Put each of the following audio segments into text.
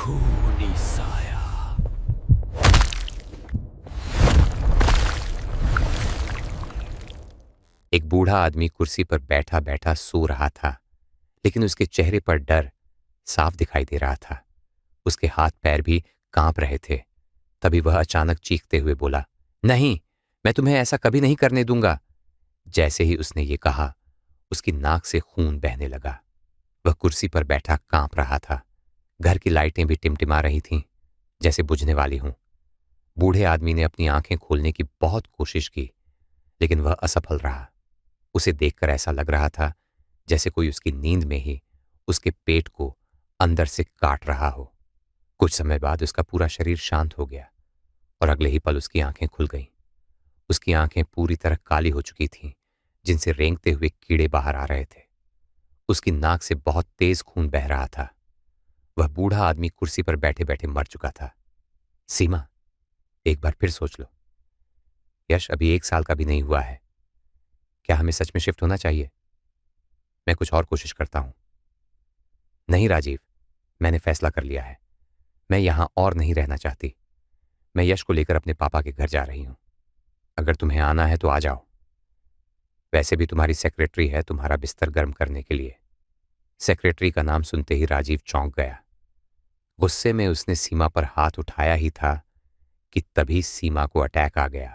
खूनी साया। एक बूढ़ा आदमी कुर्सी पर बैठा बैठा सो रहा था, लेकिन उसके चेहरे पर डर साफ दिखाई दे रहा था। उसके हाथ पैर भी कांप रहे थे। तभी वह अचानक चीखते हुए बोला, नहीं, मैं तुम्हें ऐसा कभी नहीं करने दूंगा। जैसे ही उसने ये कहा, उसकी नाक से खून बहने लगा। वह कुर्सी पर बैठा कांप रहा था। घर की लाइटें भी टिमटिमा रही थीं, जैसे बुझने वाली हों। बूढ़े आदमी ने अपनी आंखें खोलने की बहुत कोशिश की, लेकिन वह असफल रहा। उसे देखकर ऐसा लग रहा था जैसे कोई उसकी नींद में ही उसके पेट को अंदर से काट रहा हो। कुछ समय बाद उसका पूरा शरीर शांत हो गया और अगले ही पल उसकी आंखें खुल गईं। उसकी आंखें पूरी तरह काली हो चुकी थीं, जिनसे रेंगते हुए कीड़े बाहर आ रहे थे। उसकी नाक से बहुत तेज खून बह रहा था। वह बूढ़ा आदमी कुर्सी पर बैठे बैठे मर चुका था। सीमा, एक बार फिर सोच लो। यश अभी 1 साल का भी नहीं हुआ है। क्या हमें सच में शिफ्ट होना चाहिए? मैं कुछ और कोशिश करता हूं। नहीं राजीव, मैंने फैसला कर लिया है। मैं यहां और नहीं रहना चाहती। मैं यश को लेकर अपने पापा के घर जा रही हूं। अगर तुम्हें आना है तो आ जाओ। वैसे भी तुम्हारी सेक्रेटरी है तुम्हारा बिस्तर गर्म करने के लिए। सेक्रेटरी का नाम सुनते ही राजीव चौंक गया। गुस्से में उसने सीमा पर हाथ उठाया ही था कि तभी सीमा को अटैक आ गया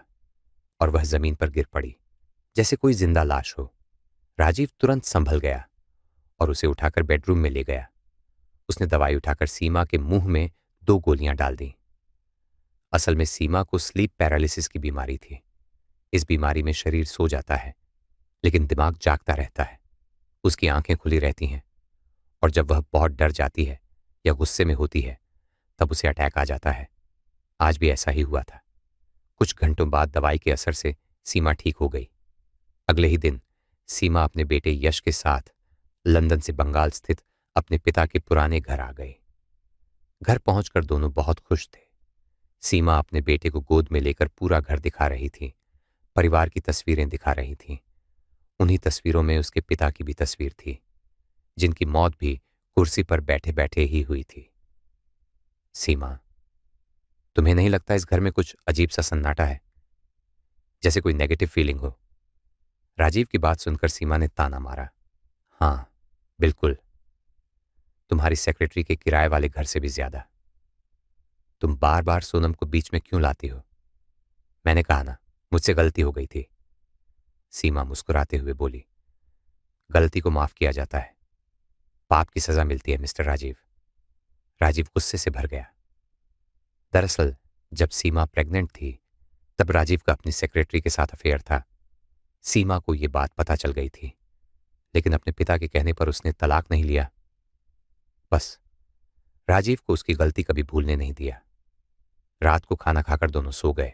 और वह जमीन पर गिर पड़ी, जैसे कोई जिंदा लाश हो। राजीव तुरंत संभल गया और उसे उठाकर बेडरूम में ले गया। उसने दवाई उठाकर सीमा के मुंह में 2 गोलियां डाल दी। असल में सीमा को स्लीप पैरालिसिस की बीमारी थी। इस बीमारी में शरीर सो जाता है, लेकिन दिमाग जागता रहता है। उसकी आंखें खुली रहती हैं और जब वह बहुत डर जाती है या गुस्से में होती है, तब उसे अटैक आ जाता है। आज भी ऐसा ही हुआ था। कुछ घंटों बाद दवाई के असर से सीमा ठीक हो गई। अगले ही दिन सीमा अपने बेटे यश के साथ लंदन से बंगाल स्थित अपने पिता के पुराने घर आ गए। घर पहुंचकर दोनों बहुत खुश थे। सीमा अपने बेटे को गोद में लेकर पूरा घर दिखा रही थी, परिवार की तस्वीरें दिखा रही थी। उन्हीं तस्वीरों में उसके पिता की भी तस्वीर थी, जिनकी मौत भी कुर्सी पर बैठे बैठे ही हुई थी। सीमा, तुम्हें नहीं लगता इस घर में कुछ अजीब सा सन्नाटा है, जैसे कोई नेगेटिव फीलिंग हो? राजीव की बात सुनकर सीमा ने ताना मारा। हाँ, बिल्कुल। तुम्हारी सेक्रेटरी के किराए वाले घर से भी ज्यादा। तुम बार बार सोनम को बीच में क्यों लाती हो? मैंने कहा ना, मुझसे गलती हो गई थी। सीमा मुस्कुराते हुए बोली, गलती को माफ किया जाता है, पाप की सजा मिलती है मिस्टर राजीव। राजीव गुस्से से भर गया। दरअसल जब सीमा प्रेग्नेंट थी, तब राजीव का अपनी सेक्रेटरी के साथ अफेयर था। सीमा को यह बात पता चल गई थी, लेकिन अपने पिता के कहने पर उसने तलाक नहीं लिया। बस राजीव को उसकी गलती कभी भूलने नहीं दिया। रात को खाना खाकर दोनों सो गए।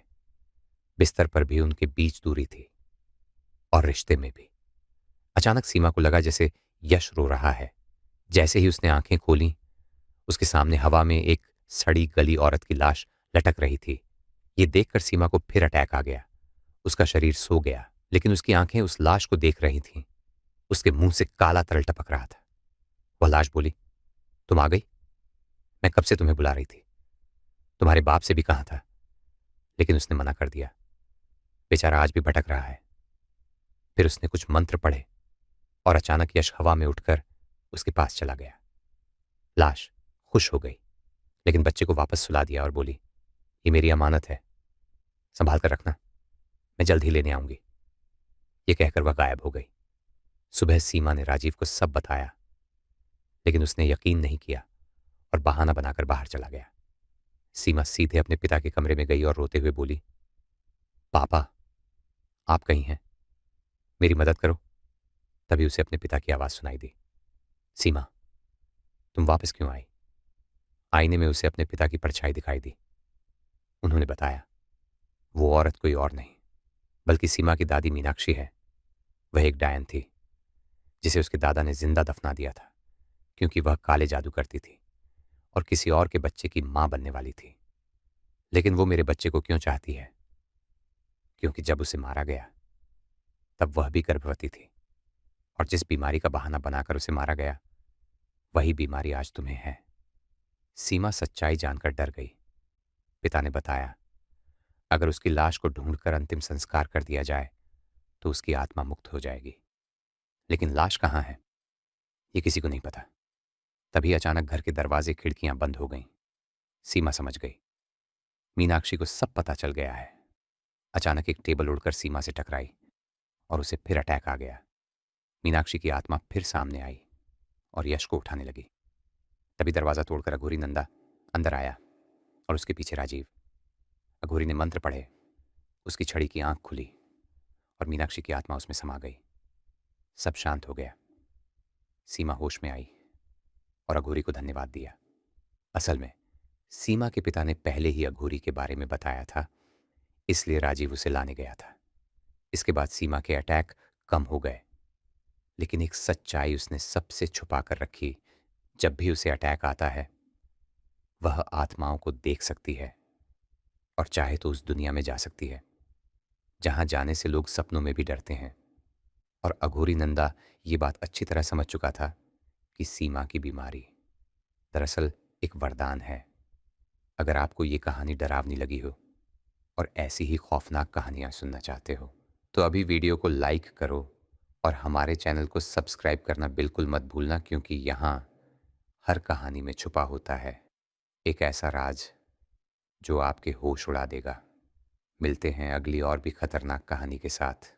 बिस्तर पर भी उनके बीच दूरी थी और रिश्ते में भी। अचानक सीमा को लगा जैसे यश रो रहा है। जैसे ही उसने आंखें खोलीं, उसके सामने हवा में एक सड़ी गली औरत की लाश लटक रही थी। ये देखकर सीमा को फिर अटैक आ गया। उसका शरीर सो गया, लेकिन उसकी आंखें उस लाश को देख रही थीं। उसके मुंह से काला तरल टपक रहा था। वह लाश बोली, तुम आ गई? मैं कब से तुम्हें बुला रही थी। तुम्हारे बाप से भी कहा था, लेकिन उसने मना कर दिया। बेचारा आज भी भटक रहा है। फिर उसने कुछ मंत्र पढ़े और अचानक यश हवा में उठकर उसके पास चला गया। लाश खुश हो गई, लेकिन बच्चे को वापस सुला दिया और बोली, ये मेरी अमानत है, संभाल कर रखना, मैं जल्द ही लेने आऊंगी। ये कहकर वह गायब हो गई। सुबह सीमा ने राजीव को सब बताया, लेकिन उसने यकीन नहीं किया और बहाना बनाकर बाहर चला गया। सीमा सीधे अपने पिता के कमरे में गई और रोते हुए बोली, पापा, आप कहीं हैं, मेरी मदद करो। तभी उसे अपने पिता की आवाज सुनाई दी, सीमा, तुम वापस क्यों आई? आईने में उसे अपने पिता की परछाई दिखाई दी। उन्होंने बताया, वो औरत कोई और नहीं, बल्कि सीमा की दादी मीनाक्षी है। वह एक डायन थी, जिसे उसके दादा ने जिंदा दफना दिया था, क्योंकि वह काले जादू करती थी और किसी और के बच्चे की मां बनने वाली थी। लेकिन वो मेरे बच्चे को क्यों चाहती है? क्योंकि जब उसे मारा गया, तब वह भी गर्भवती थी, और जिस बीमारी का बहाना बनाकर उसे मारा गया, वही बीमारी आज तुम्हें है। सीमा सच्चाई जानकर डर गई। पिता ने बताया, अगर उसकी लाश को ढूंढकर अंतिम संस्कार कर दिया जाए तो उसकी आत्मा मुक्त हो जाएगी। लेकिन लाश कहाँ है, ये किसी को नहीं पता। तभी अचानक घर के दरवाजे खिड़कियां बंद हो गईं। सीमा समझ गई, मीनाक्षी को सब पता चल गया है। अचानक एक टेबल उड़कर सीमा से टकराई और उसे फिर अटैक आ गया। मीनाक्षी की आत्मा फिर सामने आई और यश को उठाने लगी। तभी दरवाजा तोड़कर अघोरी नंदा अंदर आया और उसके पीछे राजीव। अघोरी ने मंत्र पढ़े, उसकी छड़ी की आंख खुली और मीनाक्षी की आत्मा उसमें समा गई। सब शांत हो गया। सीमा होश में आई और अघोरी को धन्यवाद दिया। असल में सीमा के पिता ने पहले ही अघोरी के बारे में बताया था, इसलिए राजीव उसे लाने गया था। इसके बाद सीमा के अटैक कम हो गए, लेकिन एक सच्चाई उसने सबसे छुपा कर रखी। जब भी उसे अटैक आता है, वह आत्माओं को देख सकती है और चाहे तो उस दुनिया में जा सकती है जहां जाने से लोग सपनों में भी डरते हैं। और अघोरी नंदा ये बात अच्छी तरह समझ चुका था कि सीमा की बीमारी दरअसल एक वरदान है। अगर आपको ये कहानी डरावनी लगी हो और ऐसी ही खौफनाक कहानियां सुनना चाहते हो तो अभी वीडियो को लाइक करो और हमारे चैनल को सब्सक्राइब करना बिल्कुल मत भूलना, क्योंकि यहाँ हर कहानी में छुपा होता है एक ऐसा राज जो आपके होश उड़ा देगा। मिलते हैं अगली और भी खतरनाक कहानी के साथ।